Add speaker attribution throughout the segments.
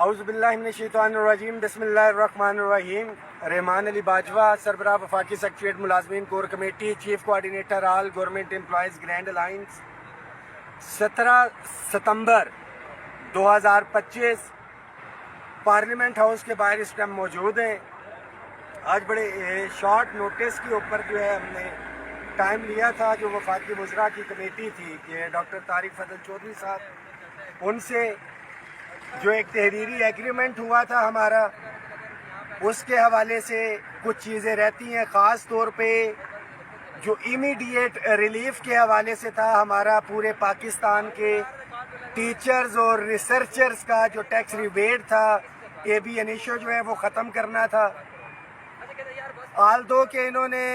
Speaker 1: اعوذ باللہ من الشیطان الرجیم بسم اللہ الرحمن الرحیم۔ رحمان علی باجوہ، سربراہ وفاقی سیکریٹریٹ ملازمین کور کمیٹی، چیف کوآرڈینیٹر آل گورنمنٹ امپلائیز گرینڈ الائنس، 17 ستمبر 2025 پارلیمنٹ ہاؤس کے باہر اس ٹائم موجود ہیں۔ آج بڑے شارٹ نوٹس کے اوپر جو ہے ہم نے ٹائم لیا تھا، جو وفاقی وزراء کی کمیٹی تھی کہ ڈاکٹر طارق فضل چودھری صاحب، ان سے جو ایک تحریری ایگریمنٹ ہوا تھا ہمارا، اس کے حوالے سے کچھ چیزیں رہتی ہیں، خاص طور پہ جو امیڈیٹ ریلیف کے حوالے سے تھا ہمارا پورے پاکستان کے ٹیچرز اور ریسرچرز کا جو ٹیکس ریبیٹ تھا، اے بی انیشو جو ہے وہ ختم کرنا تھا۔ آلدو کہ انہوں نے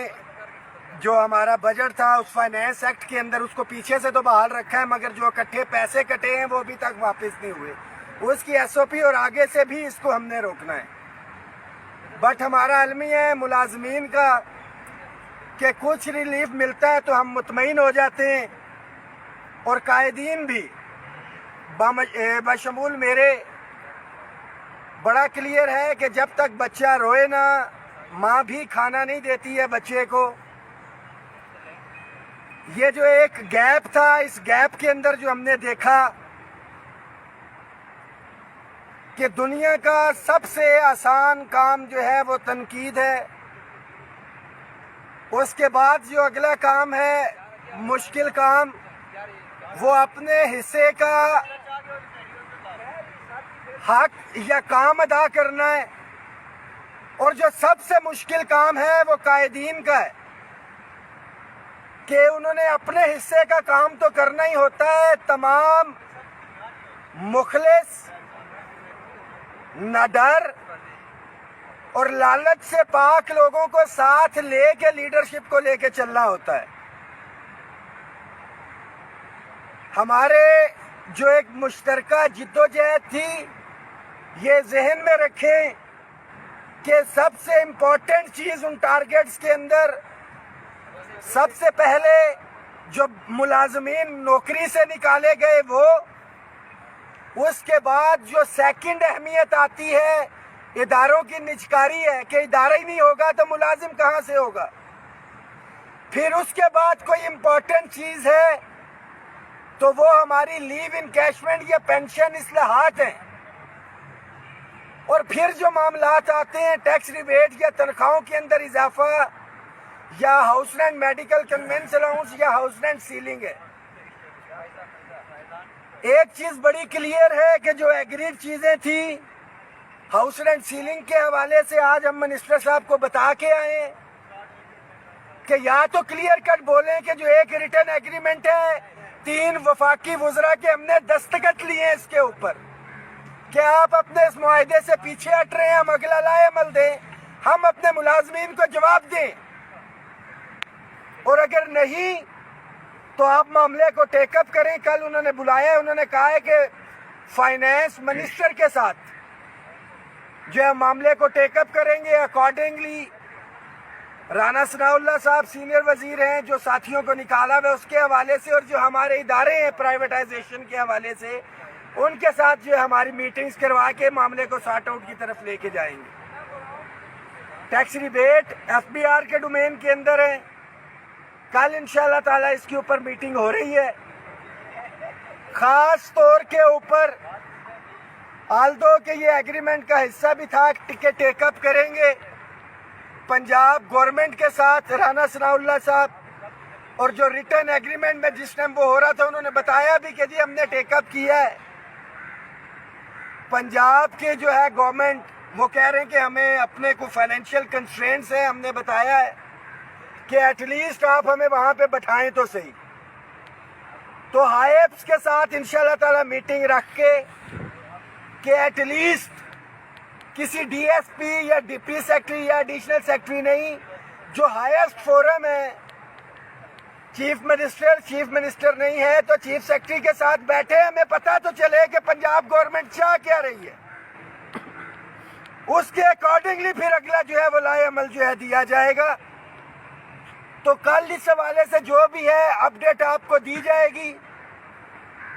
Speaker 1: جو ہمارا بجٹ تھا اس فائنینس ایکٹ کے اندر اس کو پیچھے سے تو بحال رکھا ہے، مگر جو اکٹھے پیسے کٹے ہیں وہ ابھی تک واپس نہیں ہوئے، اس کی ایس او پی اور آگے سے بھی اس کو ہم نے روکنا ہے۔ بٹ ہمارا المیہ ہے ملازمین کا کہ کچھ ریلیف ملتا ہے تو ہم مطمئن ہو جاتے ہیں، اور قائدین بھی بشمول میرے بڑا کلیئر ہے کہ جب تک بچہ روئے نا، ماں بھی کھانا نہیں دیتی ہے بچے کو۔ یہ جو ایک گیپ تھا، اس گیپ کے اندر جو ہم نے دیکھا کہ دنیا کا سب سے آسان کام جو ہے وہ تنقید ہے، اس کے بعد جو اگلا کام ہے مشکل کام، وہ اپنے حصے کا حق یا کام ادا کرنا ہے، اور جو سب سے مشکل کام ہے وہ قائدین کا ہے کہ انہوں نے اپنے حصے کا کام تو کرنا ہی ہوتا ہے۔ تمام مخلص، نہ ڈر اور لالچ سے پاک لوگوں کو ساتھ لے کے لیڈرشپ کو لے کے چلنا ہوتا ہے۔ ہمارے جو ایک مشترکہ جدوجہد تھی، یہ ذہن میں رکھیں کہ سب سے امپورٹنٹ چیز ان ٹارگیٹس کے اندر سب سے پہلے جو ملازمین نوکری سے نکالے گئے وہ، اس کے بعد جو سیکنڈ اہمیت آتی ہے اداروں کی نجکاری ہے کہ ادارہ ہی نہیں ہوگا تو ملازم کہاں سے ہوگا۔ پھر اس کے بعد کوئی امپورٹنٹ چیز ہے تو وہ ہماری لیو انکیشمنٹ یا پینشن اصلاحات ہیں، اور پھر جو معاملات آتے ہیں ٹیکس ریبیٹ یا تنخواہوں کے اندر اضافہ، یا house rent medical conveyance allowance یا ہاؤس رینٹ سیلنگ ہے۔ ایک چیز بڑی کلیئر ہے کہ جو ایگریڈ چیزیں تھیں ہاؤس رینٹ سیلنگ کے حوالے سے، آج ہم منسٹر صاحب کو بتا کے آئے ہیں کہ یا تو کلیئر کٹ بولیں کہ جو ایک ریٹن ایگریمنٹ ہے 3 وفاقی وزراء کے، ہم نے دستخط لیے ہیں اس کے اوپر، کہ آپ اپنے اس معاہدے سے پیچھے ہٹ رہے ہیں، ہم اگلا لائے عمل دیں، ہم اپنے ملازمین کو جواب دیں، اور اگر نہیں تو آپ معاملے کو ٹیک اپ کریں۔ کل انہوں نے بلایا ہے، انہوں نے کہا ہے کہ فائنینس منسٹر کے ساتھ جو ہے معاملے کو ٹیک اپ کریں گے۔ اکارڈنگلی رانا ثناء اللہ صاحب سینئر وزیر ہیں جو ساتھیوں کو نکالا ہوا اس کے حوالے سے، اور جو ہمارے ادارے ہیں پرائیویٹائزیشن کے حوالے سے، ان کے ساتھ جو ہے ہماری میٹنگز کروا کے معاملے کو سارٹ آؤٹ کی طرف لے کے جائیں گے۔ Tax rebate F B R کے ڈومین کے اندر ہے، کل انشاءاللہ تعالی اس کے اوپر میٹنگ ہو رہی ہے۔ خاص طور کے اوپر آلدو کہ یہ ایگریمنٹ کا حصہ بھی تھا کہ ٹیک اپ کریں گے پنجاب گورنمنٹ کے ساتھ رانا ثناء اللہ صاحب، اور جو ریٹن ایگریمنٹ میں جس ٹائم وہ ہو رہا تھا انہوں نے بتایا بھی کہ جی ہم نے ٹیک اپ کیا ہے۔ پنجاب کے جو ہے گورنمنٹ وہ کہہ رہے ہیں کہ ہمیں اپنے کو فائنینشیل کنسٹرینٹس ہیں، ہم نے بتایا ہے کہ ایٹ لیسٹ آپ ہمیں وہاں پہ بٹھائیں تو صحیح۔ تو ہائیپس کے ساتھ انشاءاللہ تعالی میٹنگ رکھ کے کہ ایٹ لیسٹ کسی ڈی ایس پی یا ڈی پی سیکٹری یا ایڈیشنل سیکٹری نہیں، جو ہائیسٹ فورم ہے چیف منسٹر نہیں ہے تو چیف سیکٹری کے ساتھ بیٹھے، ہمیں پتہ تو چلے کہ پنجاب گورنمنٹ چاہ کیا رہی ہے، اس کے اکارڈنگلی پھر اگلا جو ہے وہ لائے عمل جو ہے دیا جائے گا۔ تو کل اس حوالے سے جو بھی ہے اپڈیٹ آپ کو دی جائے گی۔